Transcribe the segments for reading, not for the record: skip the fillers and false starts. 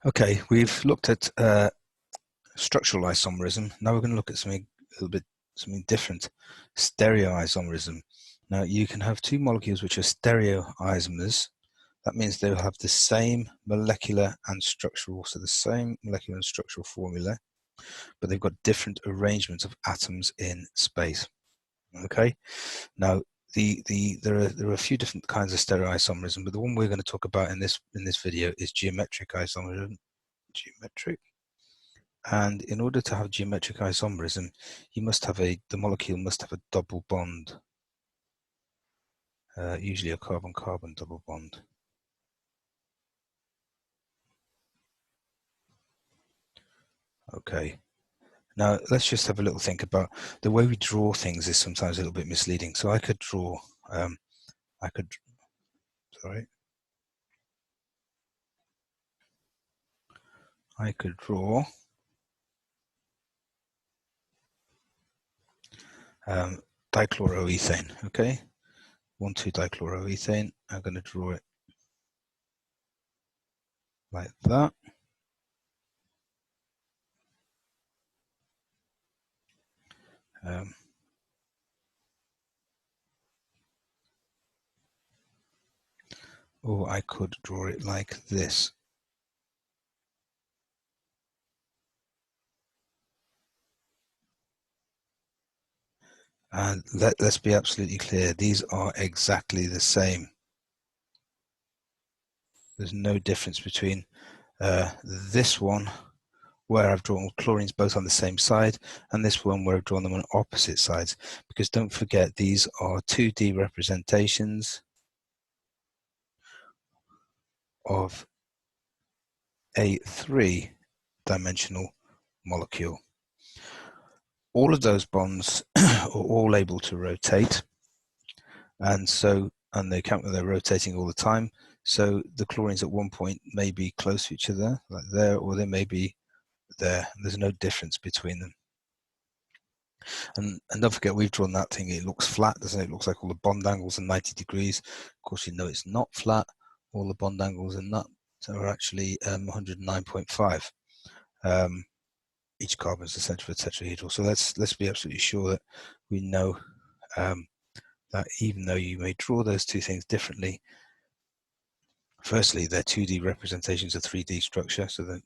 Okay, we've looked at structural isomerism. Now we're going to look at something different, stereoisomerism. Now you can have two molecules which are stereoisomers. That means they'll have the same molecular and structural, so the same molecular and structural formula, but they've got different arrangements of atoms in space. Okay, now there are a few different kinds of stereoisomerism, but the one we're going to talk about in this video is geometric isomerism. And in order to have geometric isomerism, you must have the molecule must have a double bond, usually a carbon-carbon double bond. Okay, now let's just have a little think about the way we draw things is sometimes a little bit misleading. So I could draw, I could draw dichloroethane, okay? 1,2-dichloroethane. I'm going to draw it like that. Or I could draw it like this. And let's be absolutely clear, these are exactly the same. There's no difference between this one, where I've drawn chlorines both on the same side, and this one where I've drawn them on opposite sides. Because don't forget, these are 2D representations of a 3-dimensional molecule. All of those bonds are all able to rotate, and they're rotating all the time. So the chlorines at one point may be close to each other, like there, or they may be there. There's no difference between them. And don't forget, we've drawn that thing, it looks flat, doesn't it? It looks like all the bond angles are 90 degrees. Of course, you know it's not flat. All the bond angles in that are actually 109.5. Each carbon is the center of a tetrahedral. So let's be absolutely sure that we know that even though you may draw those two things differently, firstly, they're 2D representations of 3D structure, so that,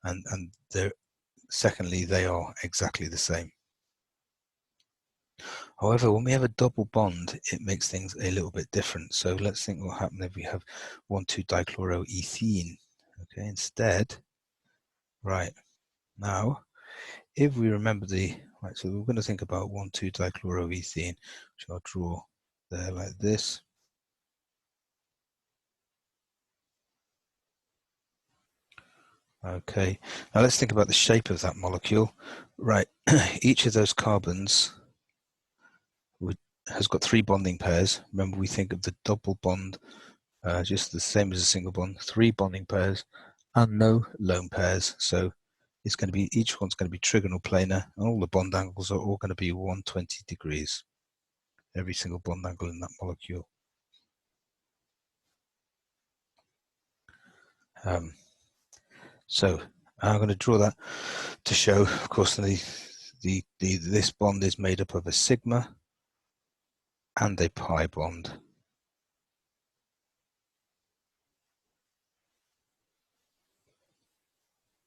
and secondly, they are exactly the same. However, when we have a double bond, it makes things a little bit different. So let's think what will happen if we have 1,2-dichloroethene. Okay, instead, right, now, if we remember so we're going to think about 1,2-dichloroethene, which I'll draw there like this. Okay, now let's think about the shape of that molecule. Right, each of those carbons has got 3 bonding pairs. Remember, we think of the double bond just the same as a single bond, 3 bonding pairs and no lone pairs. So it's going to be, each one's going to be trigonal planar, and all the bond angles are all going to be 120 degrees. Every single bond angle in that molecule. So I'm going to draw that to show, of course, this bond is made up of a sigma and a pi bond.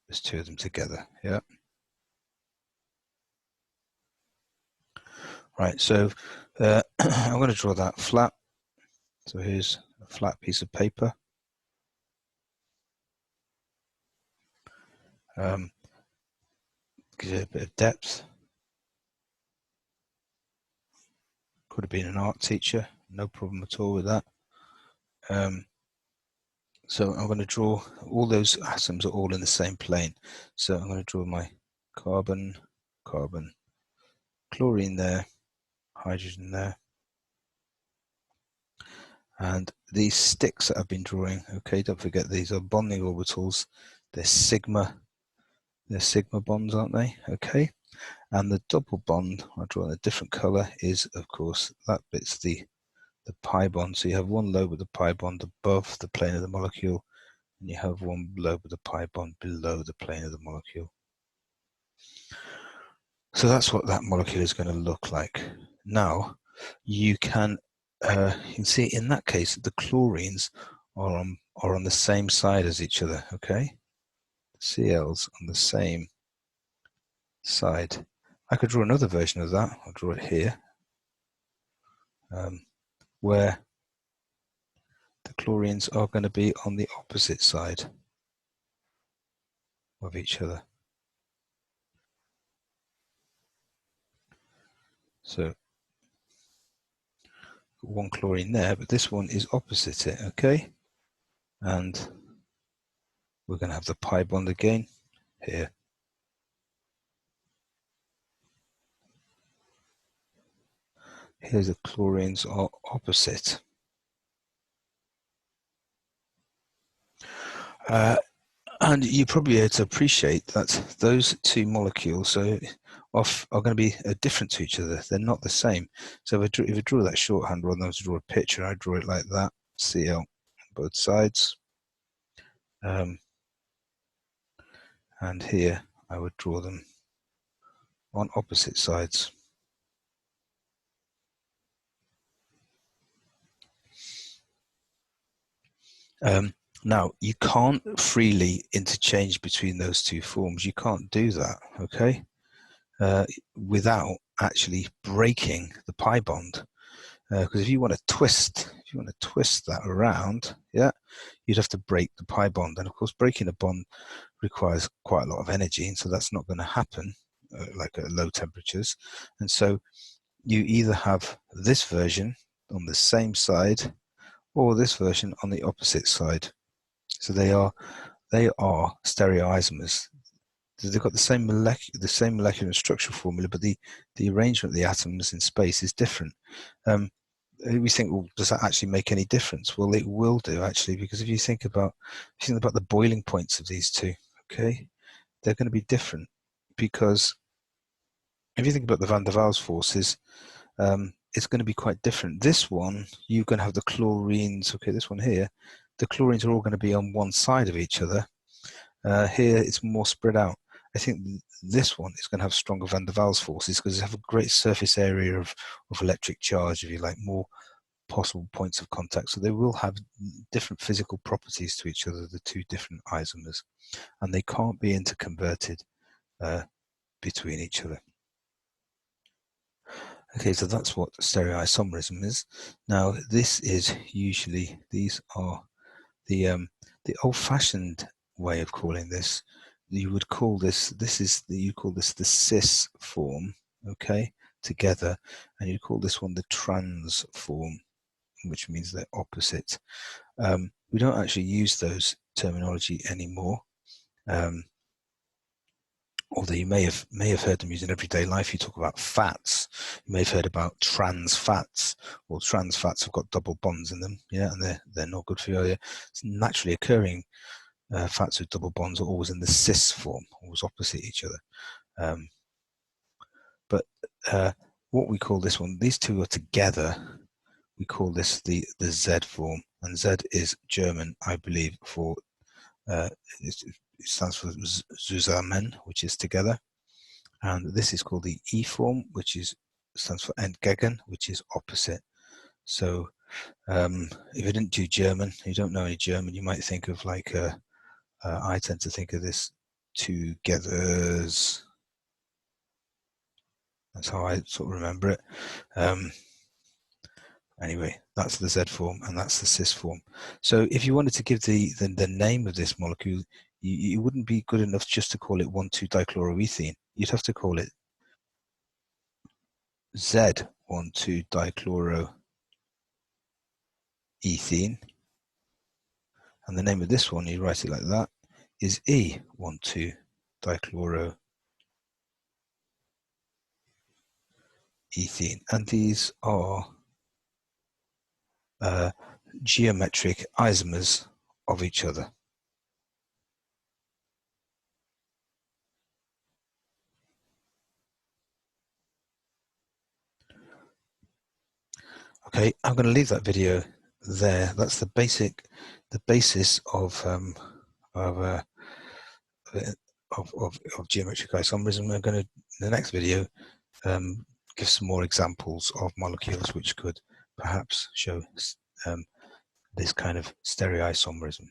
There's 2 of them together, yeah. Right, so I'm going to draw that flat. So here's a flat piece of paper. Gives it a bit of depth. Could have been an art teacher, no problem at all with that. So I'm going to draw, all those atoms are all in the same plane. So I'm going to draw my carbon, carbon, chlorine there, hydrogen there. And these sticks that I've been drawing, okay, don't forget these are bonding orbitals. They're sigma bonds, aren't they? Okay. And the double bond, I'll draw in a different color, is of course that bit's the pi bond. So you have one lobe of the pi bond above the plane of the molecule, and you have one below with the pi bond below the plane of the molecule. So that's what that molecule is going to look like. Now, you can see in that case the chlorines are on the same side as each other. Okay, Cl's on the same side. I could draw another version of that. I'll draw it here, where the chlorines are going to be on the opposite side of each other. So one chlorine there, but this one is opposite it, okay? And we're going to have the pi bond again here. Here the chlorines are opposite. And you probably able to appreciate that those two molecules are going to be different to each other. They're not the same. So if I draw that shorthand rather than to draw a picture, I draw it like that, Cl on both sides. And here I would draw them on opposite sides. Now, you can't freely interchange between those two forms. You can't do that, okay, without actually breaking the pi bond. Because if you want to twist that around, yeah, you'd have to break the pi bond. And of course, breaking a bond requires quite a lot of energy, and so that's not going to happen like at low temperatures. And so you either have this version on the same side or this version on the opposite side. So they are stereoisomers. They've got the same molecular and structural formula, but the arrangement of the atoms in space is different. We think, well, does that actually make any difference? Well, it will do actually, because if you think about the boiling points of these two, okay, they're going to be different, because if you think about the van der Waals forces, it's going to be quite different. This one, you're going to have the chlorines. Okay, this one here, the chlorines are all going to be on one side of each other. Here, it's more spread out. I think this one is going to have stronger van der Waals forces because they have a great surface area of electric charge, if you like, more possible points of contact. So they will have different physical properties to each other, the two different isomers, and they can't be interconverted between each other. Okay, so that's what stereoisomerism is. Now, this is usually, these are the old-fashioned way of calling this. You would call this, you call this the cis form, okay, together, and you call this one the trans form, which means they're opposite. We don't actually use those terminology anymore. Although you may have heard them used in everyday life. You talk about fats, you may have heard about trans fats. Well, trans fats have got double bonds in them, yeah, and they're not good for you. It's naturally occurring fats with double bonds are always in the cis form, always opposite each other. But what we call this one, these two are together. We call this the Z form, and Z is German, I believe, for it stands for zusammen, which is together, and this is called the E form, which stands for entgegen, which is opposite. So if you didn't do German, you don't know any German, you might think of like I tend to think of this togethers. That's how I sort of remember it. Anyway, that's the Z form and that's the cis form. So if you wanted to give the name of this molecule, you wouldn't be good enough just to call it 1,2-dichloroethene. You'd have to call it Z1,2-dichloroethene. And the name of this one, you write it like that, is E1,2-dichloroethene. And these are geometric isomers of each other. Okay, I'm going to leave that video there. That's the basis of of geometric isomerism. We're going to, in the next video, give some more examples of molecules which could perhaps show this kind of stereoisomerism.